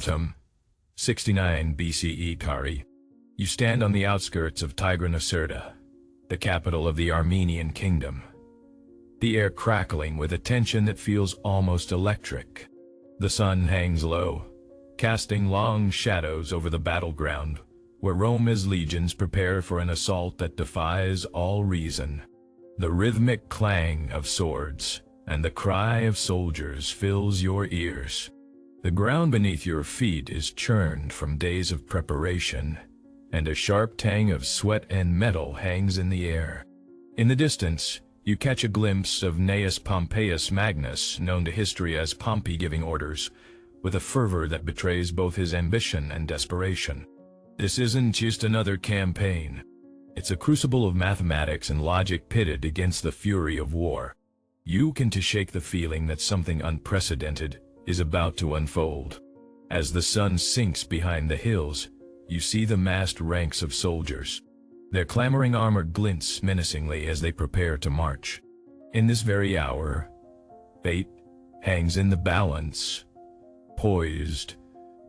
Autumn, 69 BCE Kari. You stand on the outskirts of Tigranocerta, the capital of the Armenian kingdom. The air crackling with a tension that feels almost electric. The sun hangs low, casting long shadows over the battleground, where Rome's legions prepare for an assault that defies all reason. The rhythmic clang of swords and the cry of soldiers fills your ears. The ground beneath your feet is churned from days of preparation, and a sharp tang of sweat and metal hangs in the air. In the distance, you catch a glimpse of Gnaeus Pompeius Magnus, known to history as Pompey, giving orders, with a fervor that betrays both his ambition and desperation. This isn't just another campaign. It's a crucible of mathematics and logic pitted against the fury of war. You can shake the feeling that something unprecedented is about to unfold. As the sun sinks behind the hills, you see the massed ranks of soldiers. Their clamoring armor glints menacingly as they prepare to march. In this very hour, fate hangs in the balance, poised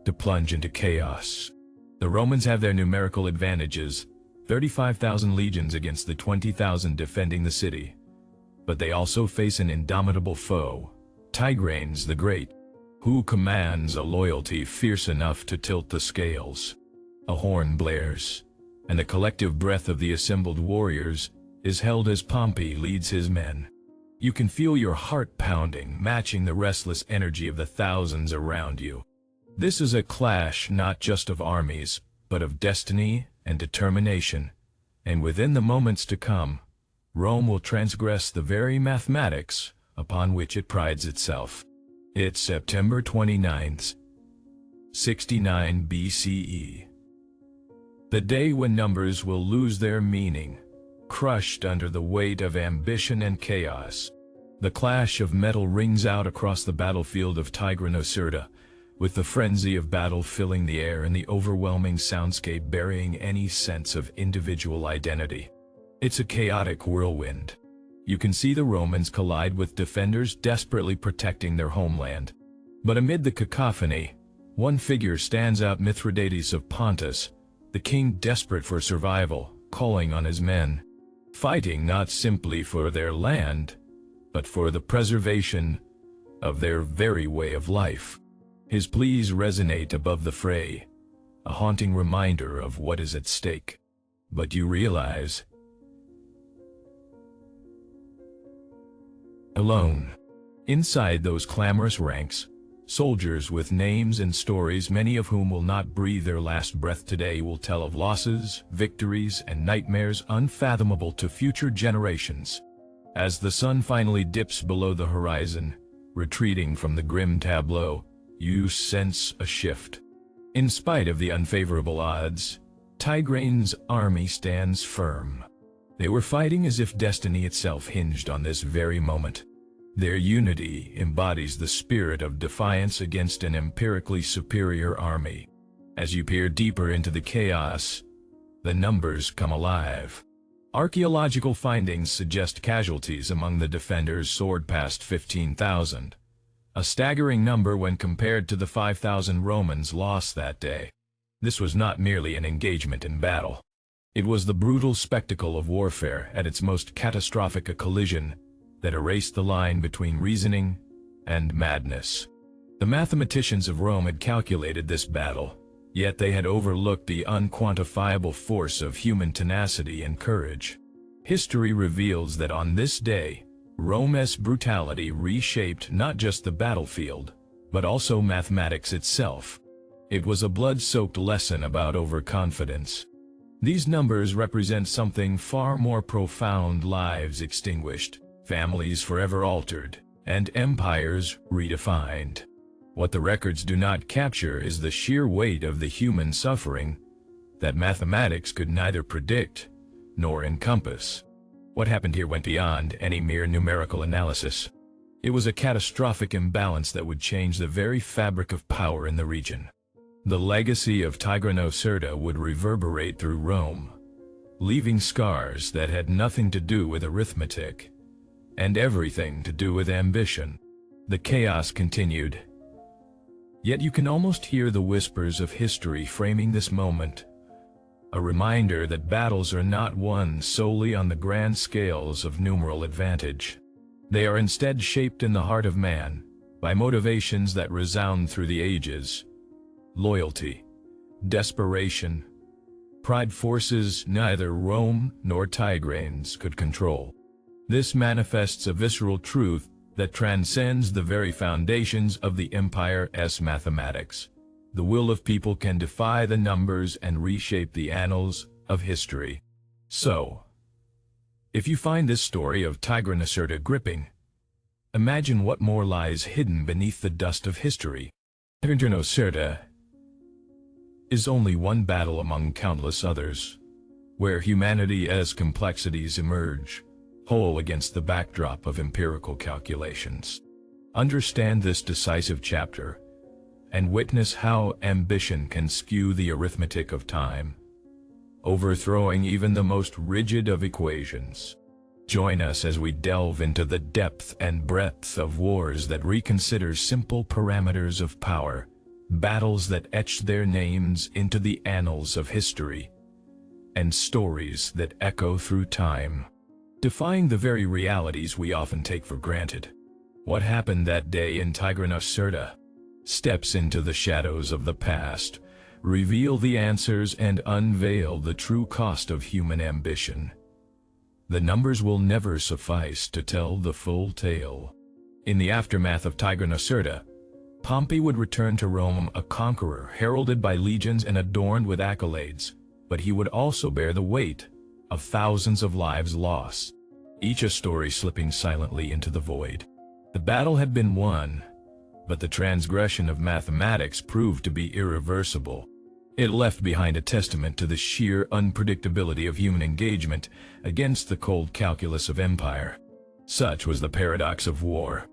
to plunge into chaos. The Romans have their numerical advantages, 35,000 legions against the 20,000 defending the city. But they also face an indomitable foe, Tigranes the Great, who commands a loyalty fierce enough to tilt the scales. A horn blares, and the collective breath of the assembled warriors is held as Pompey leads his men. You can feel your heart pounding, matching the restless energy of the thousands around you. This is a clash not just of armies, but of destiny and determination, and within the moments to come, Rome will transgress the very mathematics upon which it prides itself. It's September 29th, 69 BCE. The day when numbers will lose their meaning, crushed under the weight of ambition and chaos. The clash of metal rings out across the battlefield of Tigranocerta, with the frenzy of battle filling the air and the overwhelming soundscape burying any sense of individual identity. It's a chaotic whirlwind. You can see the Romans collide with defenders desperately protecting their homeland. But amid the cacophony, one figure stands out: Mithridates of Pontus, the king desperate for survival, calling on his men, fighting not simply for their land, but for the preservation of their very way of life. His pleas resonate above the fray, a haunting reminder of what is at stake. But you realize, alone, inside those clamorous ranks, soldiers with names and stories, many of whom will not breathe their last breath today, will tell of losses, victories, and nightmares unfathomable to future generations. As the sun finally dips below the horizon, retreating from the grim tableau, you sense a shift. In spite of the unfavorable odds, Tigranes' army stands firm. They were fighting as if destiny itself hinged on this very moment. Their unity embodies the spirit of defiance against an empirically superior army. As you peer deeper into the chaos, the numbers come alive. Archaeological findings suggest casualties among the defenders soared past 15,000, a staggering number when compared to the 5,000 Romans lost that day. This was not merely an engagement in battle. It was the brutal spectacle of warfare at its most catastrophic, a collision that erased the line between reasoning and madness. The mathematicians of Rome had calculated this battle, yet they had overlooked the unquantifiable force of human tenacity and courage. History reveals that on this day, Rome's brutality reshaped not just the battlefield, but also mathematics itself. It was a blood-soaked lesson about overconfidence. These numbers represent something far more profound: lives extinguished, families forever altered, and empires redefined. What the records do not capture is the sheer weight of the human suffering that mathematics could neither predict nor encompass. What happened here went beyond any mere numerical analysis. It was a catastrophic imbalance that would change the very fabric of power in the region. The legacy of Tigranocerta would reverberate through Rome, leaving scars that had nothing to do with arithmetic and everything to do with ambition. The chaos continued. Yet you can almost hear the whispers of history framing this moment, a reminder that battles are not won solely on the grand scales of numeral advantage. They are instead shaped in the heart of man by motivations that resound through the ages: loyalty, desperation, pride, forces neither Rome nor Tigranes could control. This manifests a visceral truth that transcends the very foundations of the empire's mathematics. The will of people can defy the numbers and reshape the annals of history. So, if you find this story of Tigranocerta gripping, imagine what more lies hidden beneath the dust of history. Tigranocerta is only one battle among countless others, where humanity's complexities emerge, whole against the backdrop of empirical calculations. Understand this decisive chapter, and witness how ambition can skew the arithmetic of time, overthrowing even the most rigid of equations. Join us as we delve into the depth and breadth of wars that reconsider simple parameters of power, battles that etch their names into the annals of history, and stories that echo through time, defying the very realities we often take for granted. What happened that day in Tigranocerta? Steps into the shadows of the past, reveal the answers, and unveil the true cost of human ambition. The numbers will never suffice to tell the full tale. In the aftermath of Tigranocerta, Pompey would return to Rome a conqueror, heralded by legions and adorned with accolades, but he would also bear the weight of thousands of lives lost, each a story slipping silently into the void. The battle had been won, but the transgression of mathematics proved to be irreversible. It left behind a testament to the sheer unpredictability of human engagement against the cold calculus of empire. Such was the paradox of war.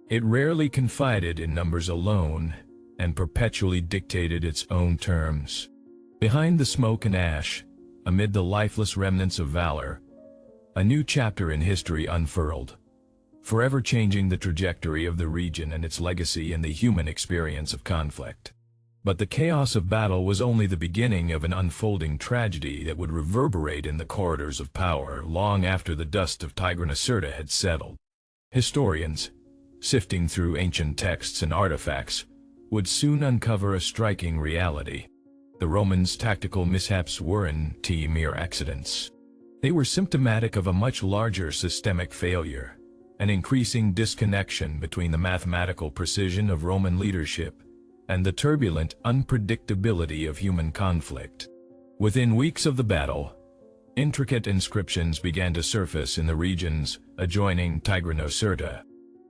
It rarely confided in numbers alone, and perpetually dictated its own terms. Behind the smoke and ash, amid the lifeless remnants of valor, a new chapter in history unfurled, forever changing the trajectory of the region and its legacy in the human experience of conflict. But the chaos of battle was only the beginning of an unfolding tragedy that would reverberate in the corridors of power long after the dust of Tigranocerta had settled. Historians, sifting through ancient texts and artifacts, would soon uncover a striking reality. The Romans' tactical mishaps weren't mere accidents. They were symptomatic of a much larger systemic failure, an increasing disconnection between the mathematical precision of Roman leadership and the turbulent unpredictability of human conflict. Within weeks of the battle, intricate inscriptions began to surface in the regions adjoining Tigranocerta.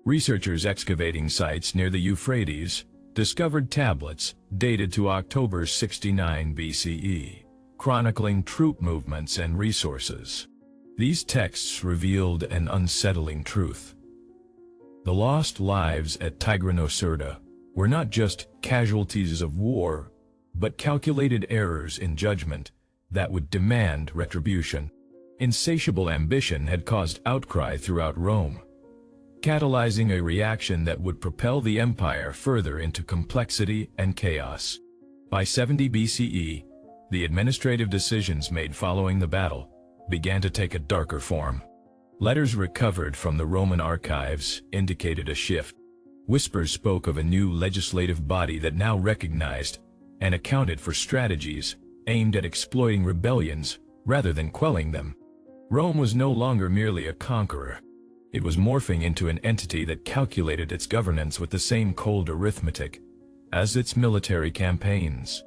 Researchers excavating sites near the Euphrates discovered tablets dated to October 69 BCE, chronicling troop movements and resources. These texts revealed an unsettling truth. The lost lives at Tigranocerta were not just casualties of war, but calculated errors in judgment that would demand retribution. Insatiable ambition had caused outcry throughout Rome, catalyzing a reaction that would propel the empire further into complexity and chaos. By 70 BCE, the administrative decisions made following the battle began to take a darker form. Letters recovered from the Roman archives indicated a shift. Whispers spoke of a new legislative body that now recognized and accounted for strategies aimed at exploiting rebellions rather than quelling them. Rome was no longer merely a conqueror. It was morphing into an entity that calculated its governance with the same cold arithmetic as its military campaigns.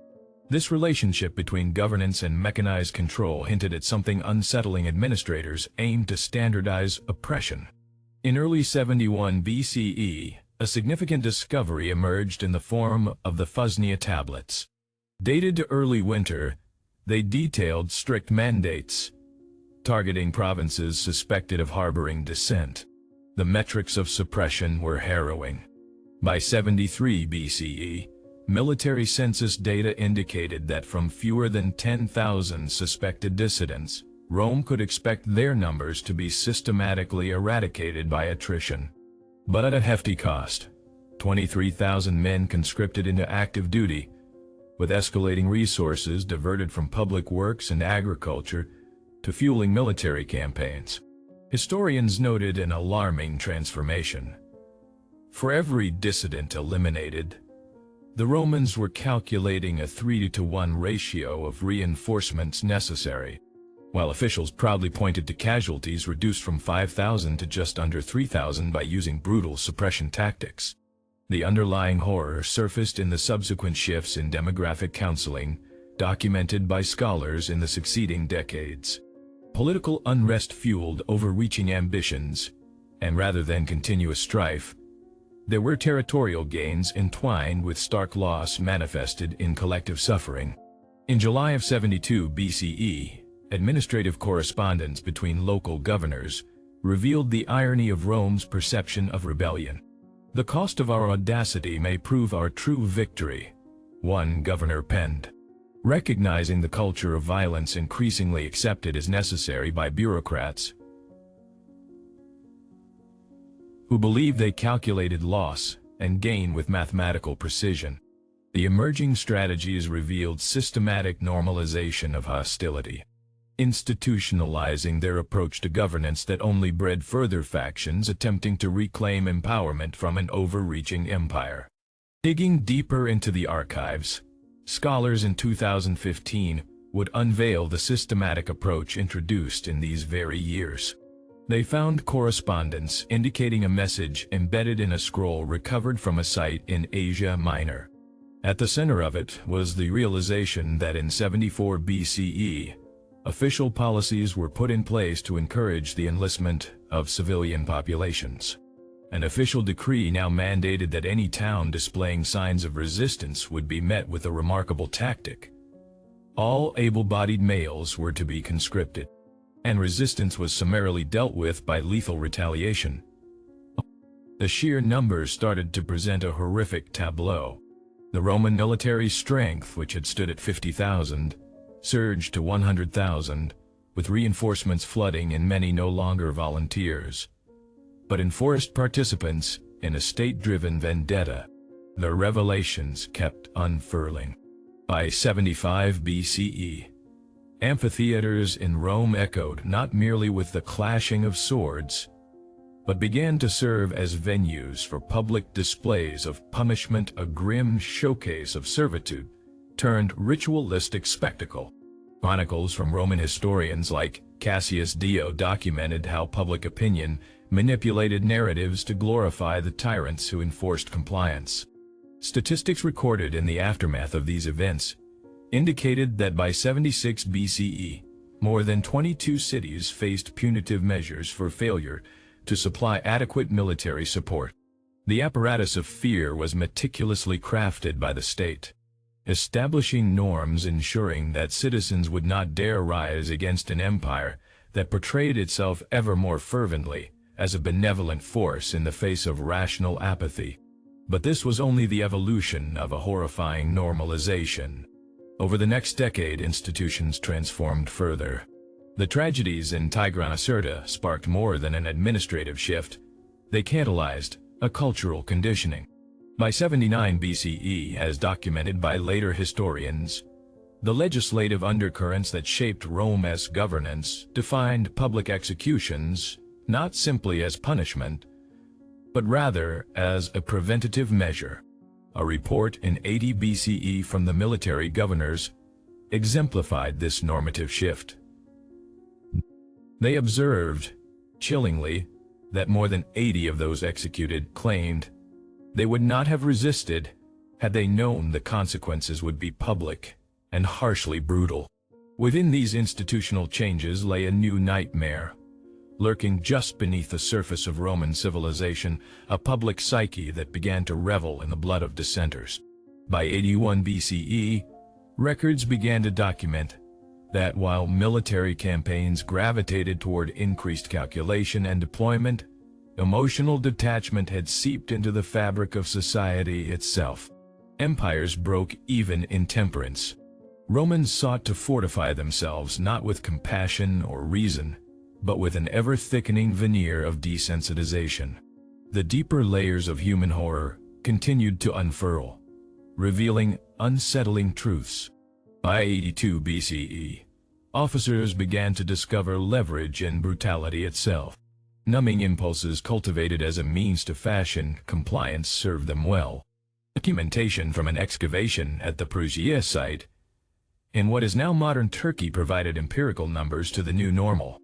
This relationship between governance and mechanized control hinted at something unsettling. Administrators aimed to standardize oppression. In early 71 BCE, a significant discovery emerged in the form of the Fusnia tablets. Dated to early winter, they detailed strict mandates, targeting provinces suspected of harboring dissent. The metrics of suppression were harrowing. By 73 BCE, military census data indicated that from fewer than 10,000 suspected dissidents, Rome could expect their numbers to be systematically eradicated by attrition. But at a hefty cost. 23,000 men conscripted into active duty, with escalating resources diverted from public works and agriculture to fueling military campaigns. Historians noted an alarming transformation. For every dissident eliminated, the Romans were calculating a 3-to-1 ratio of reinforcements necessary, while officials proudly pointed to casualties reduced from 5,000 to just under 3,000 by using brutal suppression tactics. The underlying horror surfaced in the subsequent shifts in demographic counseling, documented by scholars in the succeeding decades. Political unrest fueled overreaching ambitions, and rather than continuous strife, there were territorial gains entwined with stark loss manifested in collective suffering. In July of 72 BCE, administrative correspondence between local governors revealed the irony of Rome's perception of rebellion. "The cost of our audacity may prove our true victory," one governor penned. Recognizing the culture of violence increasingly accepted as necessary by bureaucrats who believed they calculated loss and gain with mathematical precision, the emerging strategies revealed systematic normalization of hostility, institutionalizing their approach to governance that only bred further factions attempting to reclaim empowerment from an overreaching empire. Digging deeper into the archives, scholars in 2015 would unveil the systematic approach introduced in these very years. They found correspondence indicating a message embedded in a scroll recovered from a site in Asia Minor. At the center of it was the realization that in 74 BCE, official policies were put in place to encourage the enlistment of civilian populations. An official decree now mandated that any town displaying signs of resistance would be met with a remarkable tactic. All able-bodied males were to be conscripted, and resistance was summarily dealt with by lethal retaliation. The sheer numbers started to present a horrific tableau. The Roman military strength, which had stood at 50,000, surged to 100,000, with reinforcements flooding and many no longer volunteers, but enforced participants in a state-driven vendetta. The revelations kept unfurling. By 75 BCE, amphitheaters in Rome echoed not merely with the clashing of swords, but began to serve as venues for public displays of punishment, a grim showcase of servitude turned ritualistic spectacle. Chronicles from Roman historians like Cassius Dio documented how public opinion manipulated narratives to glorify the tyrants who enforced compliance. Statistics recorded in the aftermath of these events indicated that by 76 BCE, more than 22 cities faced punitive measures for failure to supply adequate military support. The apparatus of fear was meticulously crafted by the state, establishing norms ensuring that citizens would not dare rise against an empire that portrayed itself ever more fervently as a benevolent force in the face of rational apathy. But this was only the evolution of a horrifying normalization. Over the next decade, institutions transformed further. The tragedies in Tigranocerta sparked more than an administrative shift. They catalyzed a cultural conditioning. By 79 BCE, as documented by later historians, the legislative undercurrents that shaped Rome's governance defined public executions not simply as punishment, but rather as a preventative measure. A report in 80 BCE from the military governors exemplified this normative shift. They observed, chillingly, that more than 80 of those executed claimed they would not have resisted had they known the consequences would be public and harshly brutal. Within these institutional changes lay a new nightmare, lurking just beneath the surface of Roman civilization, a public psyche that began to revel in the blood of dissenters. By 81 BCE, records began to document that while military campaigns gravitated toward increased calculation and deployment, emotional detachment had seeped into the fabric of society itself. Empires broke even in temperance. Romans sought to fortify themselves not with compassion or reason, but with an ever-thickening veneer of desensitization. The deeper layers of human horror continued to unfurl, revealing unsettling truths. By 82 BCE, officers began to discover leverage in brutality itself. Numbing impulses cultivated as a means to fashion compliance served them well. Documentation from an excavation at the Perugia site in what is now modern Turkey provided empirical numbers to the new normal.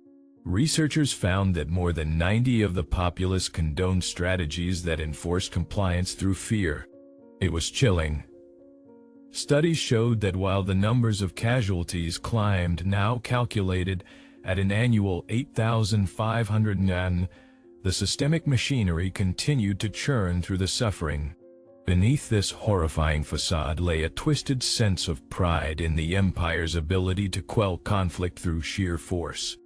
Researchers found that more than 90 of the populace condoned strategies that enforced compliance through fear. It was chilling. Studies showed that while the numbers of casualties climbed, now calculated at an annual 8,500, the systemic machinery continued to churn through the suffering. Beneath this horrifying facade lay a twisted sense of pride in the empire's ability to quell conflict through sheer force.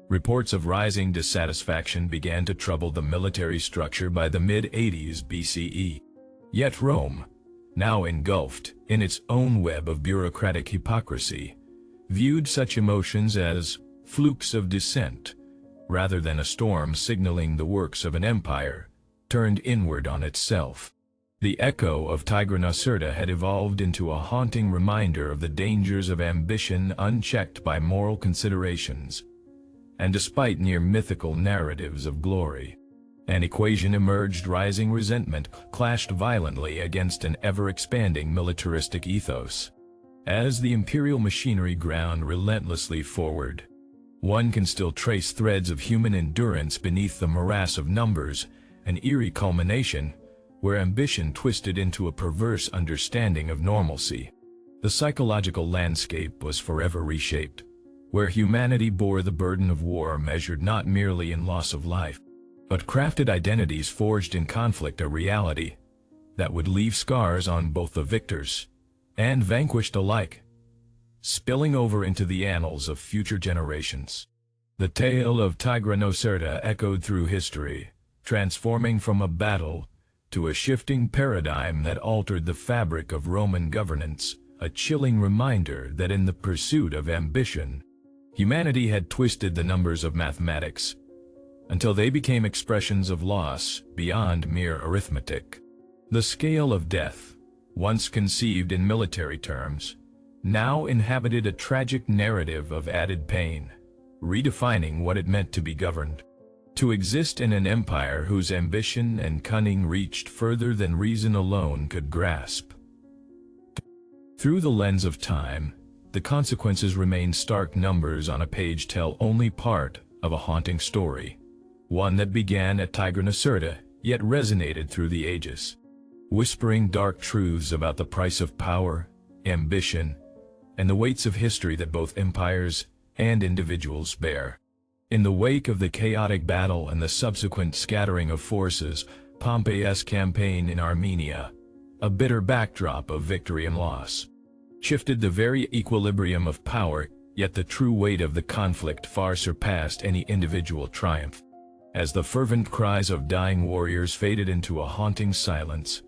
Reports of rising dissatisfaction began to trouble the military structure by the mid-80s BCE. Yet Rome, now engulfed in its own web of bureaucratic hypocrisy, viewed such emotions as flukes of descent, rather than a storm signaling the works of an empire turned inward on itself. The echo of Tigranocerta had evolved into a haunting reminder of the dangers of ambition unchecked by moral considerations. And despite near-mythical narratives of glory, an equation emerged: rising resentment clashed violently against an ever-expanding militaristic ethos. As the imperial machinery ground relentlessly forward, one can still trace threads of human endurance beneath the morass of numbers, an eerie culmination where ambition twisted into a perverse understanding of normalcy. The psychological landscape was forever reshaped, where humanity bore the burden of war measured not merely in loss of life, but crafted identities forged in conflict, a reality that would leave scars on both the victors and vanquished alike, spilling over into the annals of future generations. The tale of Tigranocerta echoed through history, transforming from a battle to a shifting paradigm that altered the fabric of Roman governance, a chilling reminder that in the pursuit of ambition, humanity had twisted the numbers of mathematics until they became expressions of loss beyond mere arithmetic. The scale of death, once conceived in military terms, now inhabited a tragic narrative of added pain, redefining what it meant to be governed. To exist in an empire whose ambition and cunning reached further than reason alone could grasp. Through the lens of time, the consequences remain stark. Numbers on a page tell only part of a haunting story, one that began at Tigranocerta, yet resonated through the ages, whispering dark truths about the price of power, ambition, and the weights of history that both empires and individuals bear. In the wake of the chaotic battle and the subsequent scattering of forces, Pompey's campaign in Armenia, a bitter backdrop of victory and loss, shifted the very equilibrium of power, yet the true weight of the conflict far surpassed any individual triumph. As the fervent cries of dying warriors faded into a haunting silence,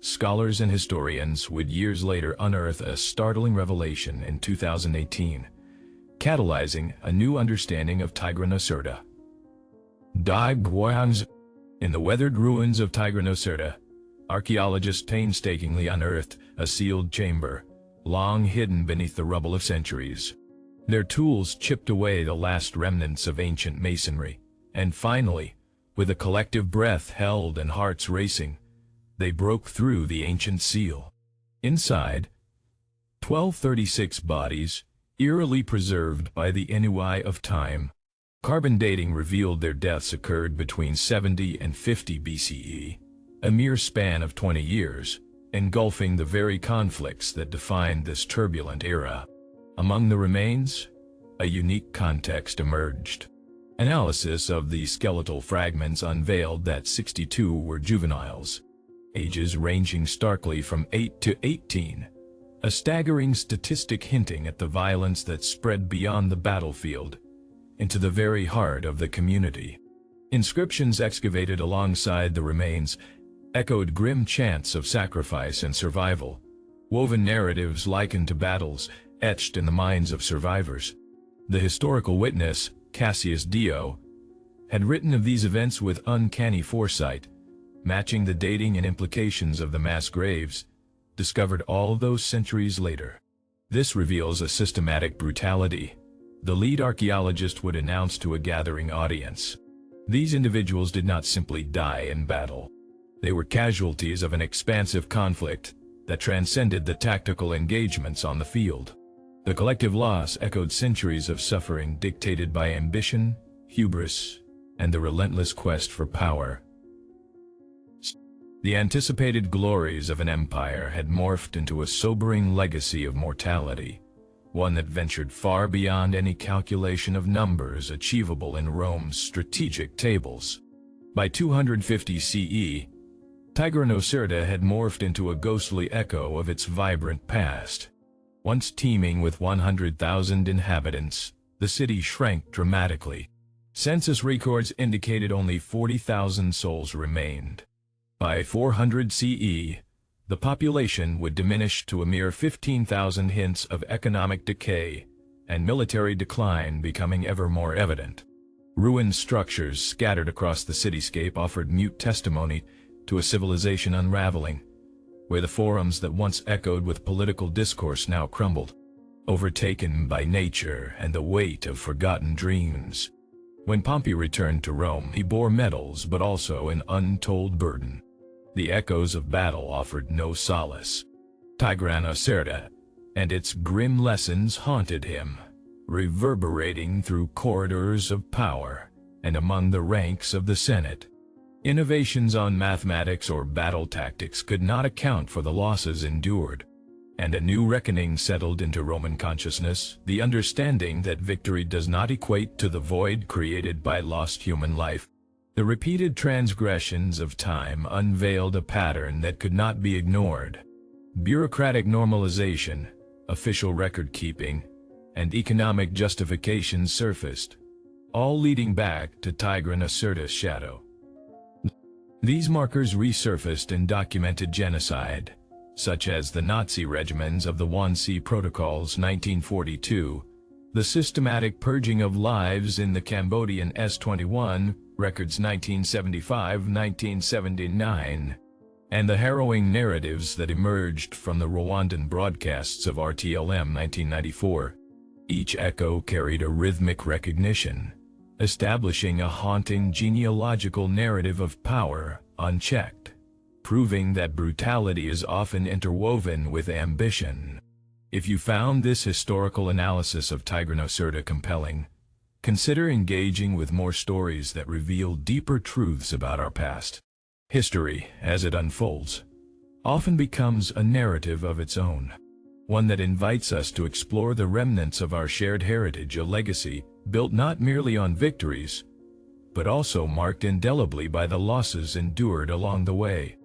scholars and historians would years later unearth a startling revelation in 2018, catalyzing a new understanding of Tigranocerta. In the weathered ruins of Tigranocerta, archaeologists painstakingly unearthed a sealed chamber, long hidden beneath the rubble of centuries. Their tools chipped away the last remnants of ancient masonry, and finally, with a collective breath held and hearts racing, they broke through the ancient seal. Inside, 1236 bodies, eerily preserved by the ennui of time. Carbon dating revealed their deaths occurred between 70 and 50 BCE, a mere span of 20 years, engulfing the very conflicts that defined this turbulent era. Among the remains, a unique context emerged. Analysis of the skeletal fragments unveiled that 62 were juveniles, ages ranging starkly from 8 to 18, a staggering statistic hinting at the violence that spread beyond the battlefield into the very heart of the community. Inscriptions excavated alongside the remains echoed grim chants of sacrifice and survival, woven narratives likened to battles etched in the minds of survivors. The historical witness, Cassius Dio, had written of these events with uncanny foresight, matching the dating and implications of the mass graves, discovered all those centuries later. This reveals a systematic brutality the lead archaeologist would announce to a gathering audience. These individuals did not simply die in battle. They were casualties of an expansive conflict that transcended the tactical engagements on the field. The collective loss echoed centuries of suffering dictated by ambition, hubris, and the relentless quest for power. The anticipated glories of an empire had morphed into a sobering legacy of mortality, one that ventured far beyond any calculation of numbers achievable in Rome's strategic tables. By 250 CE, Tigranocerta had morphed into a ghostly echo of its vibrant past. Once teeming with 100,000 inhabitants, the city shrank dramatically. Census records indicated only 40,000 souls remained. By 400 CE, the population would diminish to a mere 15,000, hints of economic decay and military decline becoming ever more evident. Ruined structures scattered across the cityscape offered mute testimony to a civilization unraveling, where the forums that once echoed with political discourse now crumbled, overtaken by nature and the weight of forgotten dreams. When Pompey returned to Rome, he bore medals but also an untold burden. The echoes of battle offered no solace. Tigranocerta and its grim lessons haunted him, reverberating through corridors of power and among the ranks of the Senate. Innovations on mathematics or battle tactics could not account for the losses endured, and a new reckoning settled into Roman consciousness, the understanding that victory does not equate to the void created by lost human life. The repeated transgressions of time unveiled a pattern that could not be ignored. Bureaucratic normalization, official record-keeping, and economic justification surfaced, all leading back to Tigranocerta's shadow. These markers resurfaced in documented genocide, such as the Nazi regimens of the Wannsee Protocols 1942, the systematic purging of lives in the Cambodian S-21 records 1975-1979, and the harrowing narratives that emerged from the Rwandan broadcasts of RTLM 1994. Each echo carried a rhythmic recognition, establishing a haunting genealogical narrative of power unchecked, proving that brutality is often interwoven with ambition. If you found this historical analysis of Tigranocerta compelling, consider engaging with more stories that reveal deeper truths about our past. History, as it unfolds, often becomes a narrative of its own, one that invites us to explore the remnants of our shared heritage, a legacy built not merely on victories, but also marked indelibly by the losses endured along the way.